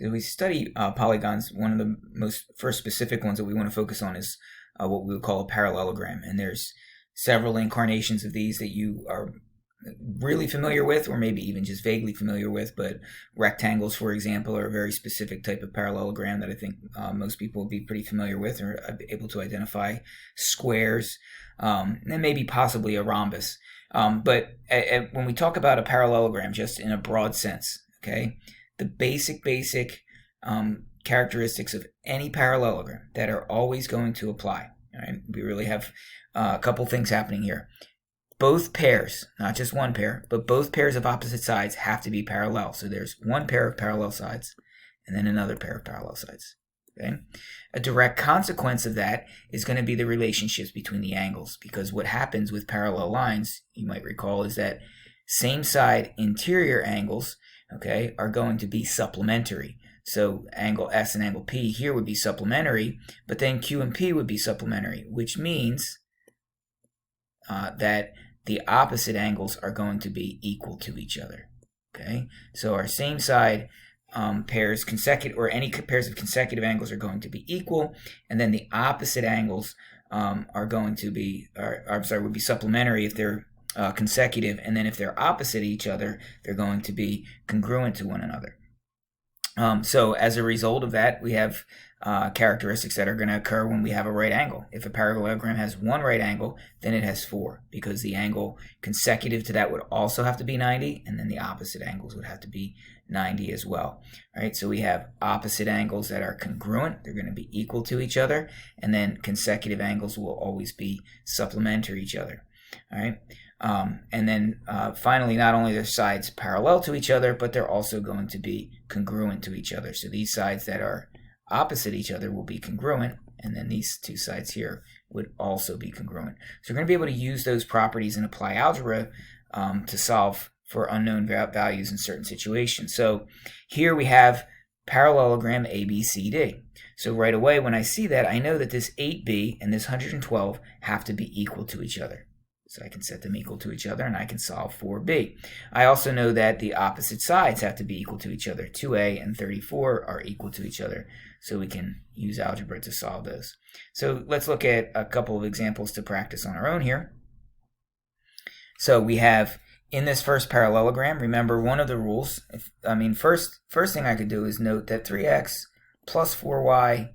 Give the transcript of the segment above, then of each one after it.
As we study polygons, one of the most first specific ones that we want to focus on is what we would call a parallelogram. And there's several incarnations of these that you are really familiar with, or maybe even just vaguely familiar with. But rectangles, for example, are a very specific type of parallelogram that I think most people would be pretty familiar with, or able to identify. Squares, and maybe possibly a rhombus. But when we talk about a parallelogram, just in a broad sense, okay, the basic characteristics of any parallelogram that are always going to apply. All right, we really have a couple things happening here. Both pairs, not just one pair, but both pairs of opposite sides have to be parallel. So there's one pair of parallel sides and then another pair of parallel sides. Okay? A direct consequence of that is going to be the relationships between the angles, because what happens with parallel lines, you might recall, is that same side interior angles, okay, are going to be supplementary. So angle S and angle P here would be supplementary, but then Q and P would be supplementary, which means that the opposite angles are going to be equal to each other. Okay, so our same side pairs consecutive, or any pairs of consecutive angles, are going to be equal, and then the opposite angles are going to be, would be supplementary if they're consecutive, and then if they're opposite each other, they're going to be congruent to one another. So as a result of that, we have characteristics that are going to occur when we have a right angle. If a parallelogram has one right angle, then it has four, because the angle consecutive to that would also have to be 90, and then the opposite angles would have to be 90 as well. All right, so we have opposite angles that are congruent. They're going to be equal to each other, and then consecutive angles will always be supplementary to each other. All right. And then finally, not only are their sides parallel to each other, but they're also going to be congruent to each other. So these sides that are opposite each other will be congruent, and then these two sides here would also be congruent. So we're going to be able to use those properties and apply algebra to solve for unknown values in certain situations. So here we have parallelogram ABCD. So right away when I see that, I know that this 8b and this 112 have to be equal to each other. So I can set them equal to each other, and I can solve for B. I also know that the opposite sides have to be equal to each other. 2a and 34 are equal to each other, so we can use algebra to solve those. So let's look at a couple of examples to practice on our own here. So we have, in this first parallelogram, remember one of the rules. First thing I could do is note that 3x plus 4y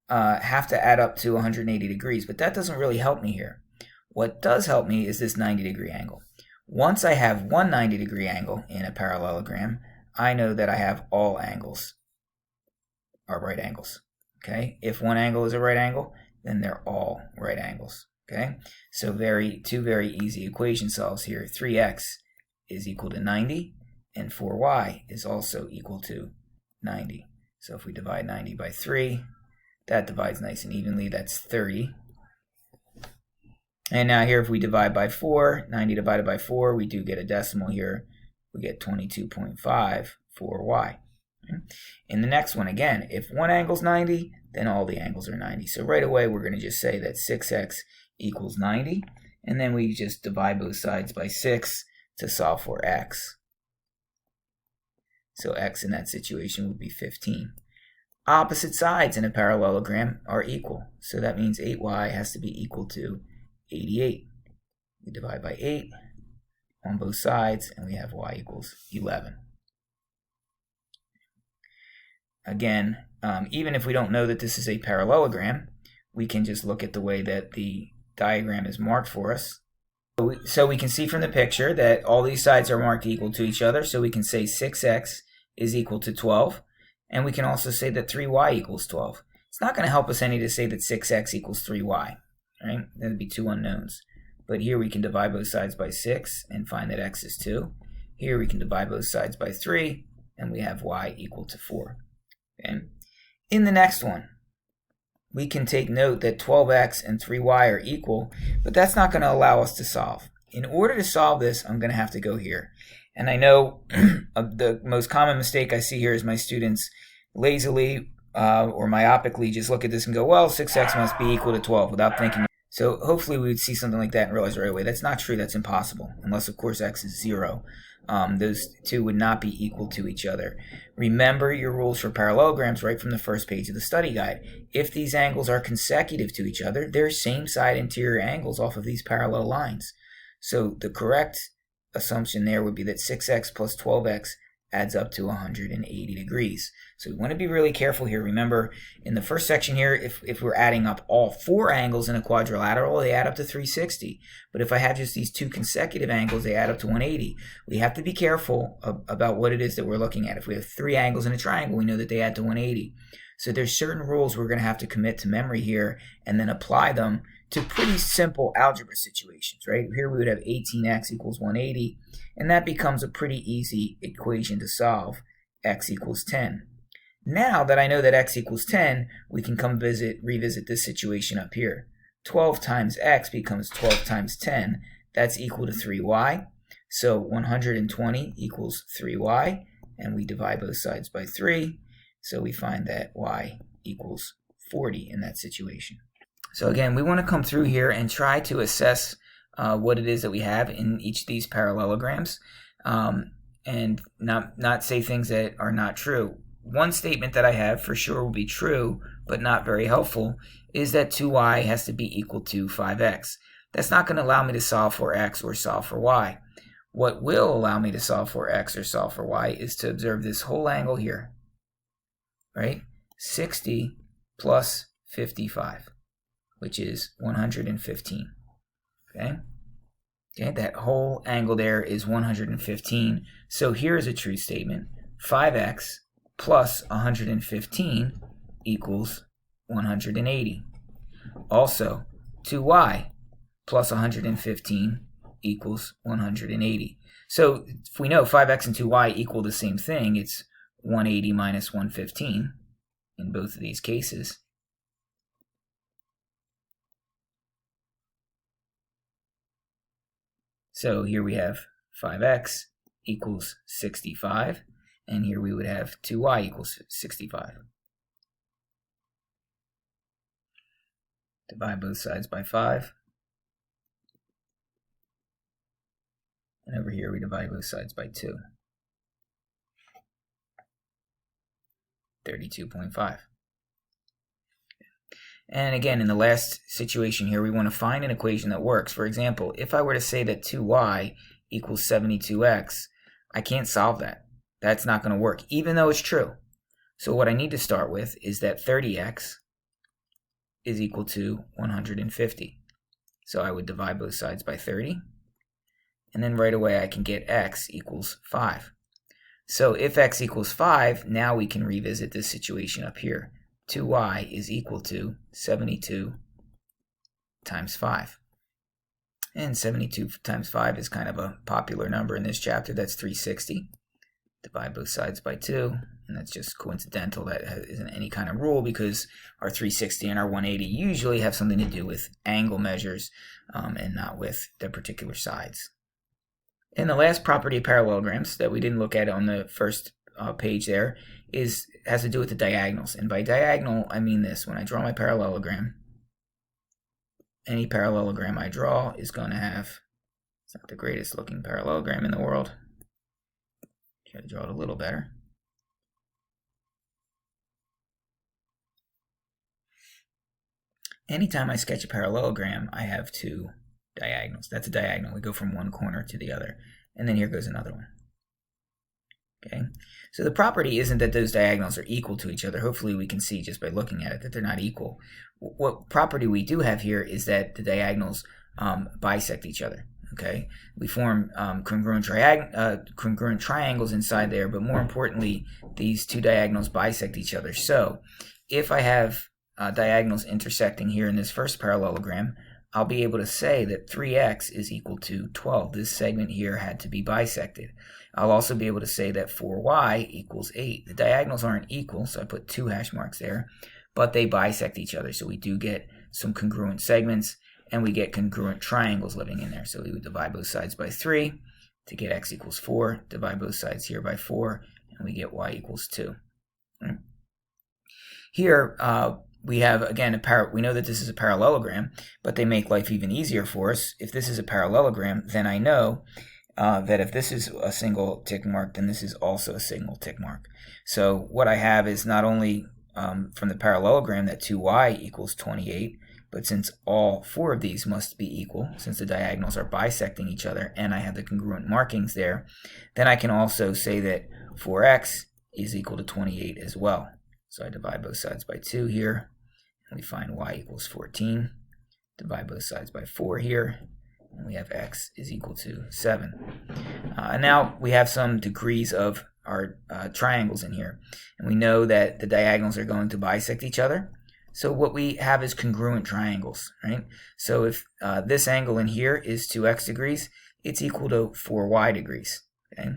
have to add up to 180 degrees, but that doesn't really help me here. What does help me is this 90-degree angle. Once I have one 90-degree angle in a parallelogram, I know that I have all angles are right angles. Okay? If one angle is a right angle, then they're all right angles. Okay? So two very easy equation solves here. 3x is equal to 90, and 4y is also equal to 90. So if we divide 90 by 3, that divides nice and evenly. That's 30. And now here, if we divide by 4, 90 divided by 4, we do get a decimal here. We get 22.5 for y. In the next one, again, if one angle's 90, then all the angles are 90. So right away, we're going to just say that 6x equals 90. And then we just divide both sides by 6 to solve for x. So x in that situation would be 15. Opposite sides in a parallelogram are equal. So that means 8y has to be equal to 88. We divide by 8 on both sides, and we have y equals 11. Again, even if we don't know that this is a parallelogram, we can just look at the way that the diagram is marked for us. So we can see from the picture that all these sides are marked equal to each other, so we can say 6x is equal to 12, and we can also say that 3y equals 12. It's not going to help us any to say that 6x equals 3y. Right? That would be two unknowns. But here we can divide both sides by 6 and find that x is 2. Here we can divide both sides by 3, and we have y equal to 4. Okay? In the next one, we can take note that 12x and 3y are equal, but that's not going to allow us to solve. In order to solve this, I'm going to have to go here. And I know the most common mistake I see here is my students lazily or myopically just look at this and go, well, 6x must be equal to 12 without thinking. So hopefully we would see something like that and realize right away that's not true. That's impossible, unless of course x is 0. those two would not be equal to each other. Remember your rules for parallelograms right from the first page of the study guide. If these angles are consecutive to each other, they're same side interior angles off of these parallel lines. So the correct assumption there would be that 6x plus 12x adds up to 180 degrees. So we want to be really careful here. Remember, in the first section here, if we're adding up all four angles in a quadrilateral, they add up to 360. But if I have just these two consecutive angles, they add up to 180. We have to be careful about what it is that we're looking at. If we have three angles in a triangle, we know that they add to 180. So there's certain rules we're going to have to commit to memory here and then apply them to pretty simple algebra situations, right? Here we would have 18x equals 180, and that becomes a pretty easy equation to solve, x equals 10. Now that I know that x equals 10, we can come revisit this situation up here. 12 times x becomes 12 times 10. That's equal to 3y. So 120 equals 3y, and we divide both sides by 3. So we find that y equals 40 in that situation. So again, we want to come through here and try to assess what it is that we have in each of these parallelograms, and not say things that are not true. One statement that I have for sure will be true, but not very helpful, is that 2y has to be equal to 5x. That's not going to allow me to solve for x or solve for y. What will allow me to solve for x or solve for y is to observe this whole angle here, right? 60 plus 55, which is 115, okay? Okay, that whole angle there is 115. So here's a true statement. 5x plus 115 equals 180. Also, 2y plus 115 equals 180. So if we know 5x and 2y equal the same thing, it's 180 minus 115 in both of these cases. So here we have 5x equals 65, and here we would have 2y equals 65. Divide both sides by 5. And over here we divide both sides by 2. 32.5. And again, in the last situation here, we want to find an equation that works. For example, if I were to say that 2y equals 72x, I can't solve that. That's not going to work, even though it's true. So what I need to start with is that 30x is equal to 150. So I would divide both sides by 30. And then right away I can get x equals 5. So if x equals 5, now we can revisit this situation up here. 2y is equal to 72 times 5. And 72 times 5 is kind of a popular number in this chapter. That's 360. Divide both sides by 2. And that's just coincidental. That isn't any kind of rule because our 360 and our 180 usually have something to do with angle measures and not with their particular sides. And the last property of parallelograms that we didn't look at on the first page there has to do with the diagonals. And by diagonal, I mean this. When I draw my parallelogram, any parallelogram I draw is going to have, it's not the greatest looking parallelogram in the world. Try to draw it a little better. Anytime I sketch a parallelogram, I have two diagonals. That's a diagonal. We go from one corner to the other. And then here goes another one. Okay, so the property isn't that those diagonals are equal to each other. Hopefully we can see just by looking at it that they're not equal. What property we do have here is that the diagonals bisect each other. Okay, we form congruent triangles inside there, but more importantly, these two diagonals bisect each other. So if I have diagonals intersecting here in this first parallelogram, I'll be able to say that 3x is equal to 12. This segment here had to be bisected. I'll also be able to say that 4y equals 8. The diagonals aren't equal, so I put 2 hash marks there, but they bisect each other. So we do get some congruent segments, and we get congruent triangles living in there. So we would divide both sides by 3 to get x equals 4, divide both sides here by 4, and we get y equals 2. Right. Here, we have, again, we know that this is a parallelogram, but they make life even easier for us. If this is a parallelogram, then I know that if this is a single tick mark, then this is also a single tick mark. So what I have is not only from the parallelogram that 2y equals 28, but since all 4 of these must be equal, since the diagonals are bisecting each other, and I have the congruent markings there, then I can also say that 4x is equal to 28 as well. So I divide both sides by 2 here, and we find y equals 14. Divide both sides by 4 here, and we have x is equal to 7. And now we have some degrees of our triangles in here, and we know that the diagonals are going to bisect each other. So what we have is congruent triangles, right? So if this angle in here is 2x degrees, it's equal to 4y degrees, okay?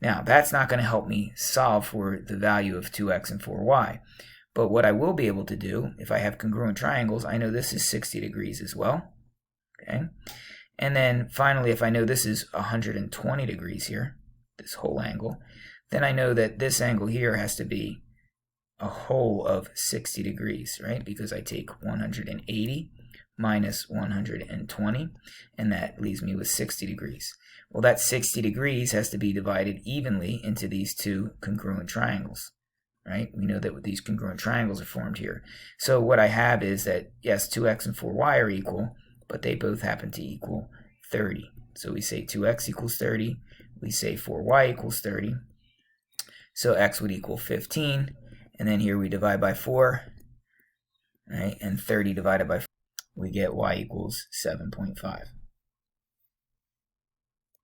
Now, that's not going to help me solve for the value of 2x and 4y. But what I will be able to do, if I have congruent triangles, I know this is 60 degrees as well, okay? And then finally, if I know this is 120 degrees here, this whole angle, then I know that this angle here has to be a whole of 60 degrees, right? Because I take 180 minus 120, and that leaves me with 60 degrees. Well, that 60 degrees has to be divided evenly into these two congruent triangles, right? We know that these congruent triangles are formed here. So what I have is that, yes, 2x and 4y are equal, but they both happen to equal 30. So we say 2x equals 30. We say 4y equals 30. So x would equal 15. And then here we divide by 4, right? And 30 divided by 4, we get y equals 7.5.